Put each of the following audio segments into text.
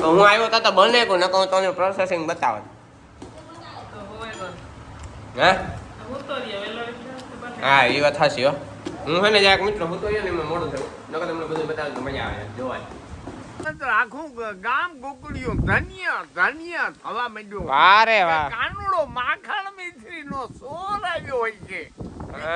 હું આવ્યો તો બને કો નકો તને પ્રોસેસિંગ બતાવ હે હા એ વાત સાચી હો હું હે ને જરાક મિત્રો હું તો ને મોડું થયું નકો તમને બધું બતાવું તો મજા આવે જોવાની આખું ગામ ગોકળિયું ધન્ય ધન્ય થવા માંડ્યું વારે વાહ કાનુડો માખણ મિશ્રી નો સોર આવ્યો હોય છે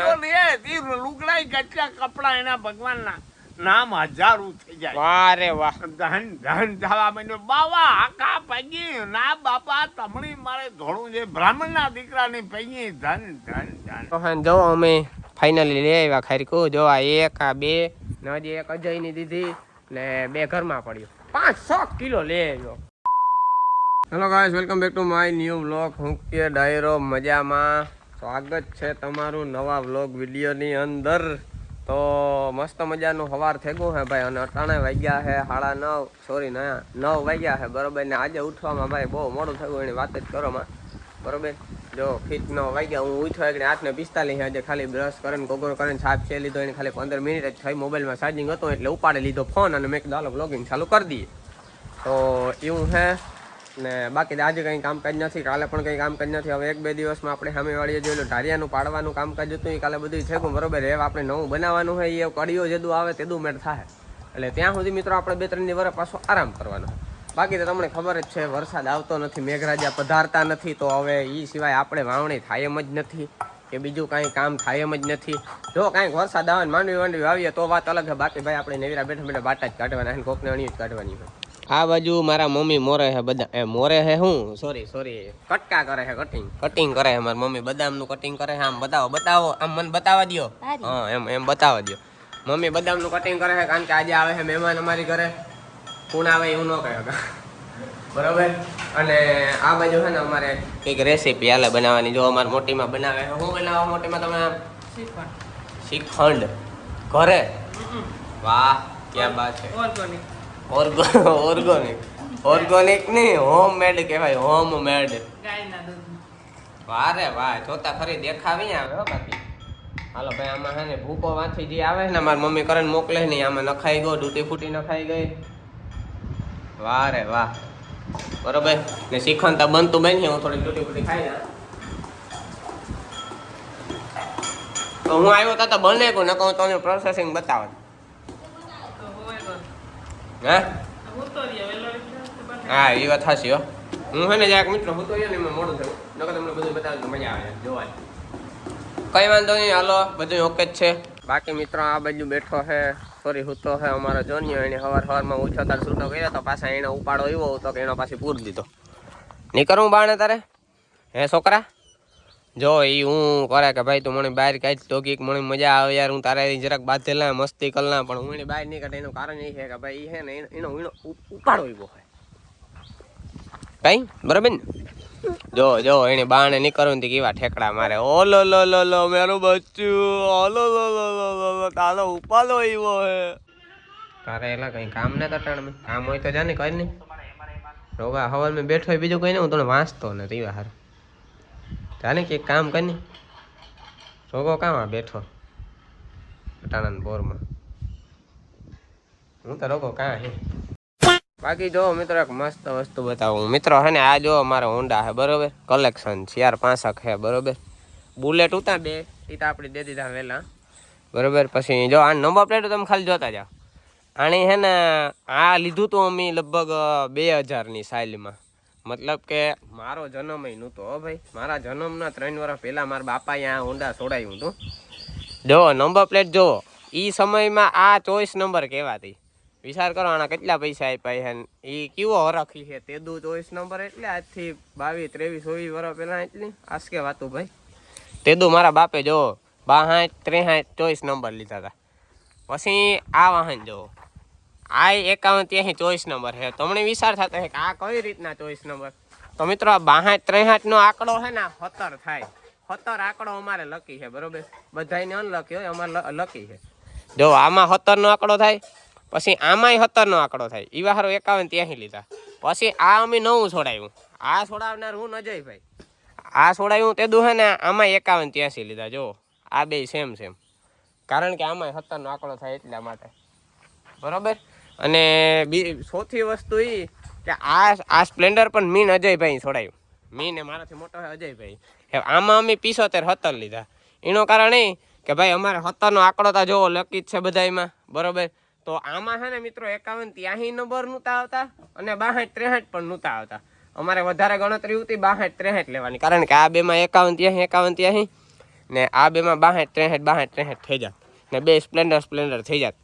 તો લે તીર લુગડાઈ ગચ્ચા કપડા એના ભગવાનના નામ હજારો થઈ જાય વારે વાહ ધન ધન થવા માંડ્યો બાવા આકા પગી ના બાપા તમણી મારે ધોળું છે બ્રાહ્મણના દીકરાની પગી ધન ધન ધન જો અમે ફાઇનલી લઈ આવ્યા ખારીકું જો આ એક આ બે ને હજી એક અજયની દીધી ને બે ઘરમાં પડ્યું 5-6 કિલો લઈ આવ્યો. Hello guys welcome back to my new vlog. હું કે ડાયરો મજામાં સ્વાગત છે તમારું નવા વ્લોગ વિડીયોની અંદર. તો મસ્ત મજાનું સવાર થઈ ગયું હે ભાઈ અને અટાણે વાગ્યા હે 9:30 વાગ્યા હે બરોબર ને આજે ઉઠવામાં ભાઈ બહુ મોડું થયું એની વાત જ કરોમાં બરોબર. જો ફીટ 9 વાગ્યા હું ઉઠ્યો એટલે 8:45 આજે ખાલી બ્રશ કરીને ગોગરો કરીને સાફ છે લીધો એને ખાલી 15 મિનિટ જ થઈ. મોબાઈલમાં ચાર્જિંગ હતું એટલે ઉપાડી લીધો ફોન અને મેં કીધું હાલો વ્લોગિંગ ચાલુ કરી દઈએ. તો એવું હે ને બાકી આજે કંઈ કામકાજ નથી, કાલે પણ કંઈ કામકાજ નથી. હવે 1-2 દિવસમાં આપણે સામેવાળીએ જોયેલું ઢારિયાનું પાડવાનું કામકાજ હતું એ કાલે બધું થઈ ગયું બરોબર. હવે આપણે નવું બનાવવાનું હોય એ કડીઓ જેદું આવે તેદું મેળ થાય એટલે ત્યાં સુધી મિત્રો આપણે 2-3 વર્ષ પાછો આરામ કરવાનો. બાકી તો તમને ખબર જ છે વરસાદ આવતો નથી, મેઘરાજા પધારતા નથી, તો હવે એ સિવાય આપણે વાવણી થાય એમ જ નથી કે બીજું કાંઈ કામ થાય એમ જ નથી. જો કાંઈક વરસાદ આવે ને માંડવી વાવીએ તો વાત અલગ છે. બાકી ભાઈ આપણે નેવીરા બેઠા બાટા જ કાઢવાના છે, કોકને અણીઓ જ કાઢવાની હોય. આ બાજુ મારા મમ્મી મોરે હે બધા મોરે હે હું સોરી કટકા કરે છે, કટિંગ કરે છે મારી મમ્મી. બદામનું કટિંગ કરે છે. આમ બતાવો આમ મને બતાવવા દો. હા એમ બતાવવા દો. મમ્મી બદામનું કટિંગ કરે છે કારણ કે આજે આવે છે મહેમાન અમારી ઘરે. કોણ આવે એવું ન કહે બરોબર. અને આ બાજુ છે ને અમારે કંઈક રેસીપી હાલે બનાવવાની. જો અમારે મોટીમાં બનાવે છે. શું બનાવવા મોટીમાં તમે? શ્રીખંડ ઘરે. વાહ ક્યાં બાત છે. ઓર્ગોનિક નહીં હોમ મેડ કહેવાય, હોમ મેડ. વારે વાહ જોતા ખરી દેખાવી આવે હો. બાકી હાલો ભાઈ આમાં છે ને ભૂકો વાંચી જે આવે ને મારી મમ્મી કરે ને મોકલે નહીં આમાં નખાઈ ગયો, ડૂટી ફૂટી નખાઈ ગઈ. વારે વાહ બરોબર. ને શ્રીખંડ તો બનતું બની હું થોડી ડૂટી ફૂટી ખાઈ ને તો હું આવ્યો તો બને કો નકો તને પ્રોસેસિંગ બતાવે હે. હા એ વાત સાચી હો. હું હે ને જરાક મિત્રો હું તો ને એમાં મોડું થયું નકર તમને બધું બતાવું તો મજા આવે જોવાની. કઈ વાંધો નહીં હાલો બધું ઓકે જ છે. બાકી મિત્રો આ બાજુ બેઠો છે સોરી હું તો હે અમારો જોનિયો. એને સવારમાં ઉઠ્યો તાર છૂટો કર્યો તો પાછા એને ઉપાડો એવો હતો કે એનો પાછી પૂરી દીધો. નહીં કરું બાણે તારે હે છોકરા? જો એ હું કરે કે ભાઈ તું મને બહાર કાઢ તો કે મને મજા આવે યાર, હું તારે જરાક બાંધેલા મસ્તી કરના, પણ હું એને બહાર નહીં કાઢે એનું કારણ એ છે કે ભાઈ એ છે ને એનો ઉપાડો એવો હોય કઈ બરાબર ને. જો એને બાણે નહીં કરું ને કેવા ઠેકડા મારે. ઓલો લો મેરું બચ્ચું ઓલો લો તારો ઉપાડો એવો હે. તારે એલા કઈ કામ ને કટાણ કામ હોય તો જાને કઈ નહીં. રોગા હવાલ મેં બેઠો હોય બીજું કઈ નહીં. હું તને વાંચતો ને રીવા હાર જાને કે કામ કરી રોગો કામ બેઠો અટાણા બોરમાં. હું તો રોગો કાં હે. બાકી જો મિત્રો એક મસ્ત વસ્તુ બતાવું મિત્રો હે ને. આ જો અમારો હોન્ડા હે બરોબર, કલેક્શન 4-5 હે બરોબર. બુલેટ ઉતા બે એ તો આપણે દે દીધા વહેલા બરોબર. પછી જો આ નંબર પ્લેટ તમે ખાલી જોતા જાઓ. આણી હે ને આ લીધું તું અમે લગભગ 2000ની સાઇલમાં. મતલબ કે મારો જન્મ નહોતો હો ભાઈ. મારા જન્મના 3 વર્ષ પહેલાં મારા બાપાએ આ હોન્ડા છોડાવ્યું હતું. જો નંબર પ્લેટ જુઓ. એ સમયમાં આ 24 નંબર કહેવાતી. વિચાર કરો આના કેટલા પૈસા આપ્યા છે. એ કેવો હરખી છે તેદું 24 નંબર એટલે આજથી 22-23-24 વર્ષ પહેલાં એટલી આસકે વાતું ભાઈ. તેદું મારા બાપે જો 62-63-24 નંબર લીધા હતા. પછી આ વાહન જુઓ. આ 51-83-24 નંબર છે. તમને વિચાર થતો છે કે આ કઈ રીતના 24 નંબર. તો મિત્રો આ 62-63 નો આંકડો છે ને 17 થાય. 17 આંકડો અમારે લકી છે બરોબર. બધાને અનલકી હોય, અમારે લકી છે. જો આમાં 17 નો આંકડો થાય, પછી આમાંય 17 નો આંકડો થાય. એવા હારો 51-83 લીધા. પછી આ અમે નવું છોડાવ્યું. આ છોડાવનાર હું અજયભાઈ. આ છોડાવ્યું તેદું છે ને આમાં 51-83 લીધા. જો આ બે સેમ કારણ કે આમાં 17 નો આંકડો થાય એટલા માટે બરોબર. અને સૌથી વસ્તુ એ કે આ સ્પ્લેન્ડર પણ મીન અજયભાઈ છોડાયું. મીન એ મારાથી મોટો છે અજયભાઈ. આમાં અમે 75 લીધા. એનું કારણ એ કે ભાઈ અમારે 70 નો આંકડો તો જોવો લકી જ છે બધામાં, બરોબર. તો આમાં છે ને મિત્રો 51-83 નંબર નહોતા આવતા અને 62-63 પણ નહોતા આવતા. અમારે વધારે ગણતરી હતી 62-63 લેવાની, કારણ કે આ બેમાં 51-83 ને આ બેમાં 62-63 થઈ જાત ને બે સ્પ્લેન્ડર થઈ જાત.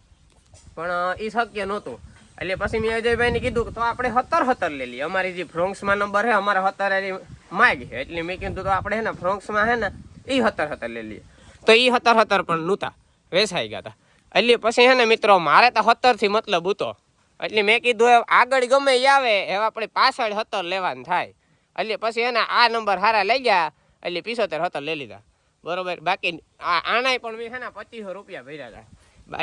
પણ એ શક્ય નહોતું. એટલે પછી મેં અજયભાઈને કીધું કે તો આપણે 70 લઈ લઈએ. અમારી જે ફ્રોન્ક્સમાં નંબર છે અમારે 70 માગ છે, એટલે મેં કીધું તો આપણે છે ને ફ્રોન્ક્સમાં છે ને એ 70 લઈ લઈએ. તો એ 70 પણ નહોતા, વેસાઈ ગયા હતા. એટલે પછી છે ને મિત્રો મારે તો 70 થી મતલબ હતો. એટલે મેં કીધું આગળ ગમે એ આવે હવે આપણે પાછળ 70 લેવાનું થાય. એટલે પછી એને આ નંબર સારા લઈ ગયા, એટલે 75 લઈ લીધા, બરોબર. બાકી આનાય પણ મેં છે ને 2500 રૂપિયા ભર્યા હતા.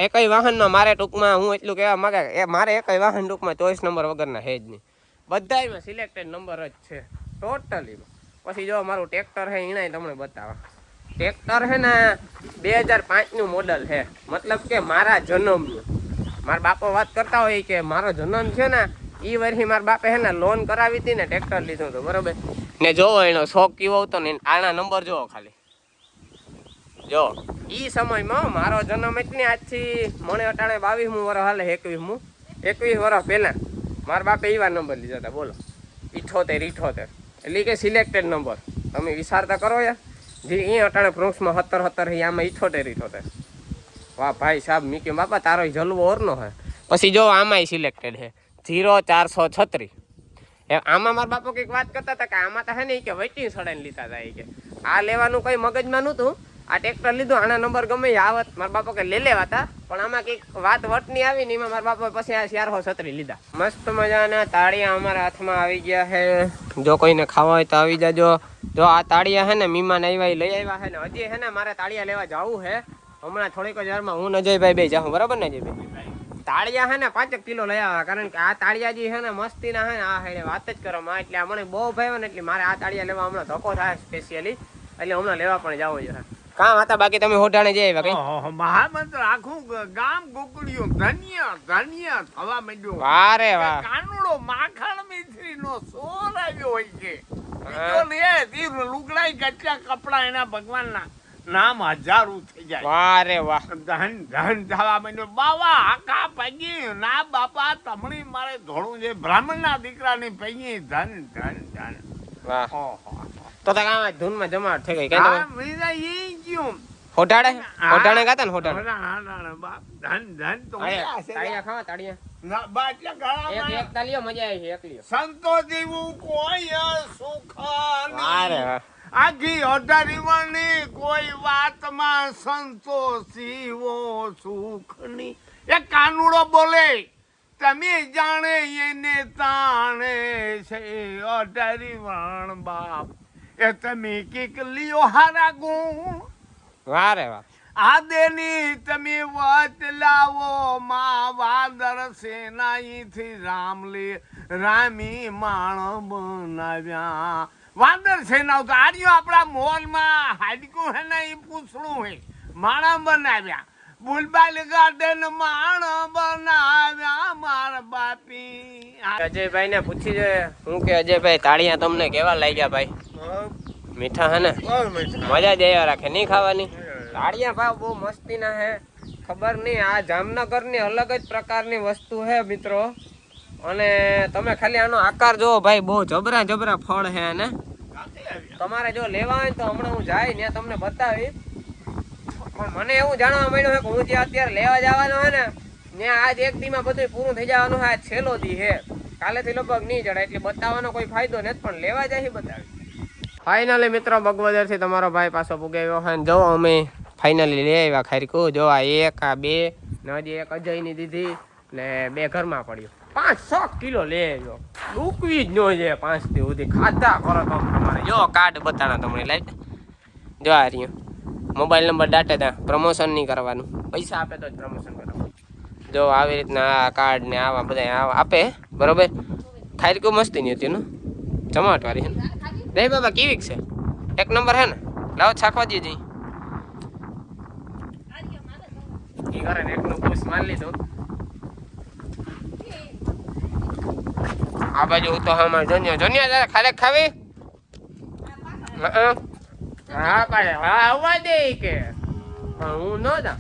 એકય વાહનનો મારે ટૂંકમાં હું એટલું કહેવા માંગે એ મારે એકય વાહન ટૂંકમાં 24 નંબર વગરના છે જ નહીં. બધામાં સિલેક્ટેડ નંબર જ છે ટોટલી. પછી જો મારું ટ્રેક્ટર છે એનાય તમને બતાવવા. ટ્રેક્ટર છે ને 2005નું મોડલ છે, મતલબ કે મારા જન્મનું. મારા બાપો વાત કરતા હોય કે મારો જન્મ છે ને એ વર્ષે મારા બાપે છે ને લોન કરાવી હતી ને ટ્રેક્ટર લીધું હતું, બરોબર. ને જોવો એનો શોખ કેવો હતો ને આના નંબર જોવો ખાલી. જો એ સમયમાં મારો જન્મ એટલે આજથી મને અટાણે 22મું વર્ષ હાલે, 21 વર્ષ પહેલાં મારા બાપે એવા નંબર લીધા હતા, બોલો. 78 એટલે કે સિલેક્ટેડ નંબર. તમે વિચારતા કરો યાર, જે એ અટાણે ફ્રોન્ક્સમાં 70 આમાં 78. વાહ ભાઈ સાહેબ, મી કે બાપા તારો જલવો ઓરનો હે. પછી જો આમાંય સિલેક્ટેડ છે 0436. આમાં મારા બાપો કંઈક વાત કરતા હતા કે આમાં તો હે ને કે વેટિંગ સડાઈને લીધા હતા. કે આ લેવાનું કંઈ મગજમાં નહોતું. આ ટ્રેક્ટર લીધું, આના નંબર ગમે આવત મારા બાપો કે લઈ લેવા હતા, પણ આમાં કંઈક વાત વટની આવી ને એમાં મારા બાપા પછી આ 436 લીધા. મસ્ત મજાના તાળિયા અમારા હાથમાં આવી ગયા છે. જો કોઈને ખાવા હોય તો આવી જાજો. જો આ તાળિયા છે ને મીમાન આવ્યા લઈ આવ્યા છે ને હજી છે ને મારે તાળિયા લેવા જવું છે હમણાં થોડીક જ વારમાં. હું અજયભાઈ બે જાઉં, બરાબર ને અજયભાઈ? તાળિયા છે ને 5 કિલો લઈ આવ્યા, કારણ કે આ તાળિયા જે છે ને મસ્તીના છે ને આ છે વાત જ કરવામાં. એટલે આ મને બહુ ભાવ્યો ને એટલે મારે આ તાળિયા લેવા હમણાં ધક્કો થાય સ્પેશિયલી, એટલે હમણાં લેવા પણ જવું જોઈએ. કામ હતા બાકી તમે હોટાણે જઈ આવ્યા કઈ? મહામંત્ર આખું ગામ ગોકળ્યું ધન્ય થવા માંડ્યું. વારે વાહ, કાનુડો માખણ મિશ્રી નો સોર આવ્યો હોય છે. બીજો લે તીર લુગડાઈ કેટલા કપડા એના ભગવાનના નામ હજારો થઈ જાય. વારે વાહ, ધન થવા માંડ્યો. બાવા આકા પગી ના બાપા તમણી મારે ધોળું છે. બ્રાહ્મણના દીકરાની પગી ધન. વાહ, ઓહો. તો કામ ધૂનમાં જમાટ થઈ ગઈ. કઈ હા મીરા ઈ ગયું. હોટાણે ગાતા ને હોટાણે. બાપ ધન તો તાળિયા ખાવા તાળિયા. ના બાટલા ગાળા એક તાળીઓ મજા આવી છે, એક લ્યો. સંતો જેવું કોઈ સુખ વારે વાહ, આખી અઢારીવાની કોઈ વાતમાં સંતોષીવો સુખ ની. એ કાનુડો બોલે તમે જાણે એને તાણે છે 18 બાપ. એ તમે કીક લ્યો હારા ગુણ. વારે વાહ, આદેની તમે વત લાવો માં વાદર સેનાઈથી રામી માણ બનાવ્યા. વાદર સેના તો આર્યો આપણા મોલમાં હાડકું હે ને એ પૂછડું હે માણા બનાવ્યા. બુલબાલ ગાર્ડન માણ બનાવ્યા મારા બાપી. અજયભાઈ ને પૂછી જોઈએ હું કે અજયભાઈ તાળિયા તમને કેવા લાગ્યા ભાઈ? મીઠા હે ને? મજા જ આવ્યા રાખે નહીં ખાવાની? તાળિયા ભાવ બહુ મસ્તીના હે. ખબર નહીં, આ જામનગરની અલગ જ પ્રકારની વસ્તુ હે મિત્રો. અને તમે ખાલી આનો આકાર જોવો ભાઈ, બહુ જબરા ફળ હે. અને તમારે જો લેવા હોય તો હમણાં હું જાય ત્યાં તમને બતાવી. પણ મને એવું જાણવા મળ્યું છે કે હું જે અત્યારે લેવા જવાનો હે ને ત્યાં આજ એક દીમાં બધું પૂરું થઈ જવાનું છે. આ છેલ્લો દી હે, કાલેથી લગભગ નહીં જડે, એટલે બતાવવાનો કોઈ ફાયદો નથી, પણ લેવા જાય બતાવી. ફાઇનલી મિત્રો બગવદરથી તમારો ભાઈ પાછો પુગાવ્યો છે. જો અમે ફાઇનલી લઈ આવ્યા ખારીકું. જો આ 1 આ 2 ને હજી એક અજયની દીધી ને 2 ઘરમાં પડ્યું. 5-6 કિલો લઈ આવ્યો. ડૂકવી જ ન છે 5 દી સુધી. ખાધા કરો તો તમારે. જો કાર્ડ બતાણા તમને લાઈટ. જો આ રહ્યું મોબાઈલ નંબર ડાટે ત્યાં પ્રમોશન નહીં કરવાનું, પૈસા આપે તો જ પ્રમોશન કરવાનું. જો આવી રીતના આ કાર્ડ ને આવા બધા આપે, બરોબર. ખારીકું મસ્તી નહીં હતી ને, ચમાટવાળી છે ને. દહીં બાબા કેવીક છે? 1 નંબર હે ને? લાવો છાખવા દઈએ જઈ. ઈ કરે ને એકનું પૂછ માર લીધું. આ બાજુ તો અમારે જોનિયા તારે ખારેક ખાવી હા ભાઈ હા આવવા દે કે પણ હું ન દા